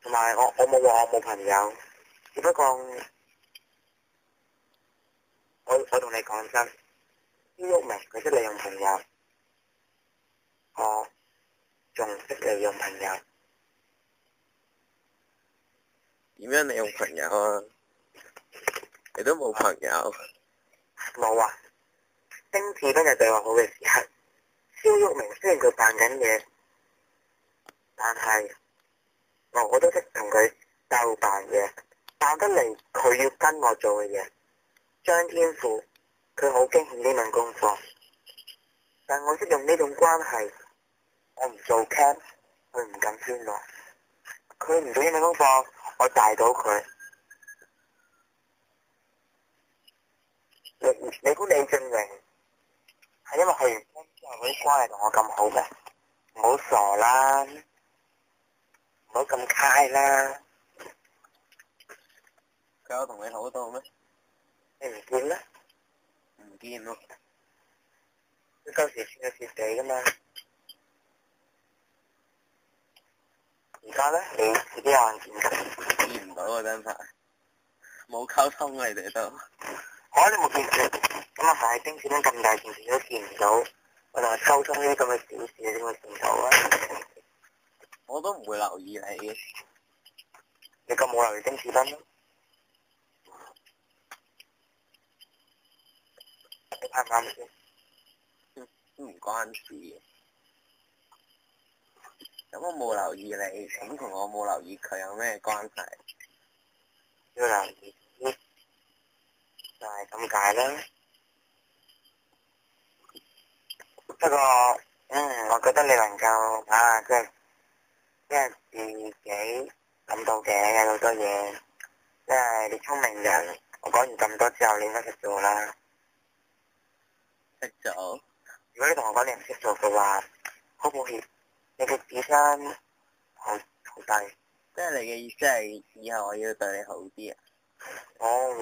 同埋我冇話我冇朋友，只不過我同你講真，呢鬱明佢識利用朋友，我仲識利用朋友。點樣利用朋友啊？你都冇朋友。冇啊！丁志斌係對我好嘅時候，蕭鬱明雖然佢扮緊嘢，但係我都識同佢鬥扮嘢，扮得嚟佢要跟我做嘅嘢。張天賦佢好驚險呢份功課，但我識用呢種關係，我唔做 cam， 佢唔敢圈我。佢唔做呢份功課，我大到佢。你估李俊榮係因為去完 cam 之後嗰啲關係同我咁好咩？唔好傻啦，唔好咁揩啦。佢有同你好到咩？你唔見咩？唔見咯。佢舊時算係蝕地噶嘛。而家咧，你自己有眼見㗎。見唔到啊，真係冇溝通啊，你哋都。你冇見佢咁啊？係丁子斌咁大件事都見唔到，我同佢溝通呢啲咁嘅小事，你點會見到啊？我都唔會留意你。你咁冇留意丁子斌咯？你啱唔啱先？都唔關事嘅。咁我冇留意你，咁同我冇留意佢有咩關係？要留意，就係咁解啦。不過，我覺得你能夠即係自己諗到嘅有好多嘢，即係你聰明人。我講完咁多之後，你應該識做啦。識做？如果你同我講你唔識做嘅話，好抱歉，你嘅智商好低。即係你嘅意思係以後我要對你好啲啊？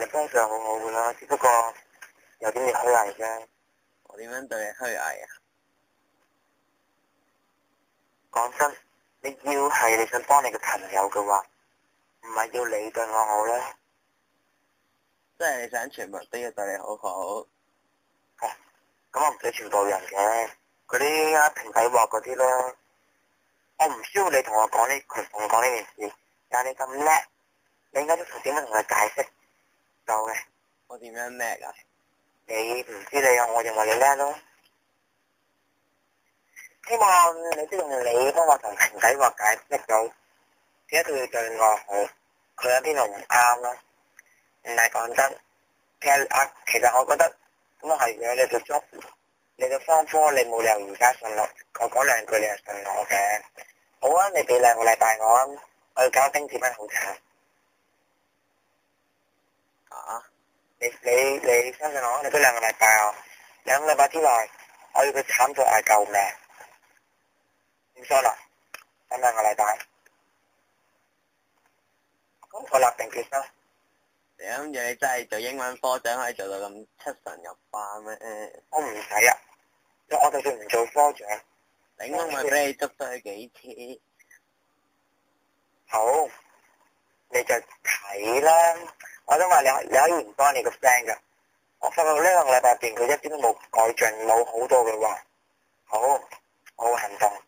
你幫上好好噶啦，只不過有啲嘢虛偽啫。我點樣對你虛偽啊？講真，你要係你想幫你嘅朋友嘅話，唔係要你對我好咧。即係你想全部都要對你好好。咁我唔使全部人嘅，嗰啲平底鑊嗰啲咯。我唔需要你同我講呢件事，但係你咁叻，你應該都點樣同佢解釋到嘅。我點樣叻啊？你唔知你啊，我認為你叻咯。希望你知用你幫我同平底鑊解釋到點解佢要對我好，佢有邊度唔啱咯。唔係講真，其實我覺得咁啊係嘅，你讀咗你嘅方科，你冇理由而家信我，我講兩句你就信我嘅。好啊，你俾2個禮拜我啊，我要搞丁子斌好慘。啊？你相信我，你俾2個禮拜我，2個禮拜之內，我要佢慘到嗌救命。唔信啦，等2個禮拜。咁我立定決心。你諗住你真係做英文科長可以做到咁出神入化咩？我唔使啊，我就算唔做科長，頂我咪俾你捉多佢幾次。好，你就睇啦。我都話你可以唔幫你個 friend 噶。我發覺呢2個禮拜入邊佢一啲都冇改進，冇好多嘅話，好，我會行動，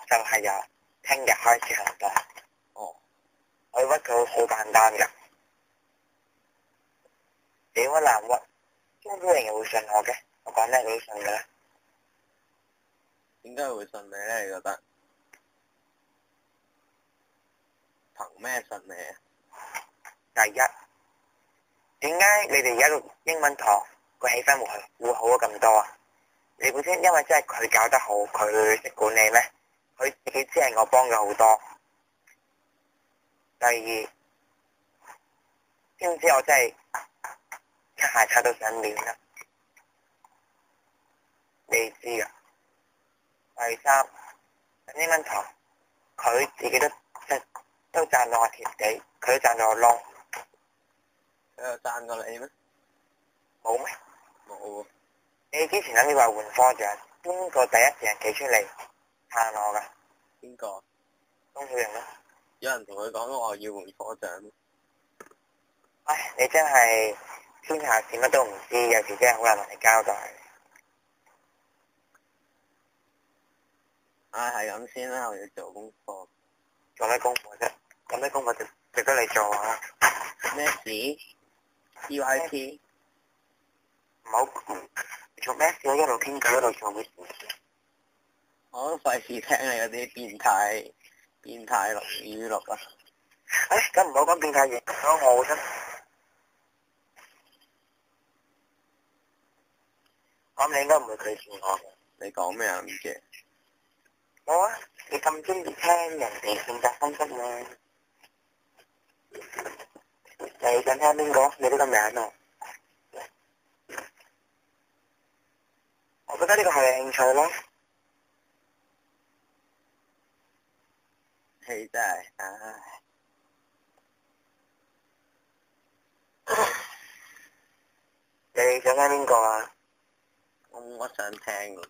就係由聽日開始行動。哦。我要屈佢好簡單噶，你屈難屈，張夫人會信我嘅，我講咩佢都信嘅啦。點解會信你咧？你覺得？憑咩信你啊？第一，點解你哋而家讀英文堂個氣氛會好咗咁多啊？你本身因為真係佢教得好，佢識管理咩？佢自己知係我幫佢好多。第二，知唔知我真係擦鞋擦到上面啦？你知噶。第三，英文堂佢自己都讚到我貼地，佢都讚到我窿。佢有讚過你咩？冇咩？冇。你之前諗住話換科長，邊個第一時間企出嚟撐我噶？邊個？公務員咯。有人同佢講話要換科長。唉，你真係天下事乜都唔知，有時真係好難同你交代。唉，係咁先啦，我要做功課。做咩功課啫？有咩功課值得你做啊？咩事？EYP？唔好做咩事？我一路傾偈一路做咩事？我都費事聽你嗰啲變態語錄啊！唉，咁唔好講變態嘢，講我真。我諗你應該唔會拒絕我。你講咩啊？唔知。冇啊！你咁中意聽人哋性格分析咩？你想聽邊個？你呢個名啊？我覺得呢個係興趣咯。你真係，唉。你想聽邊個啊？我冇乜想聽喎。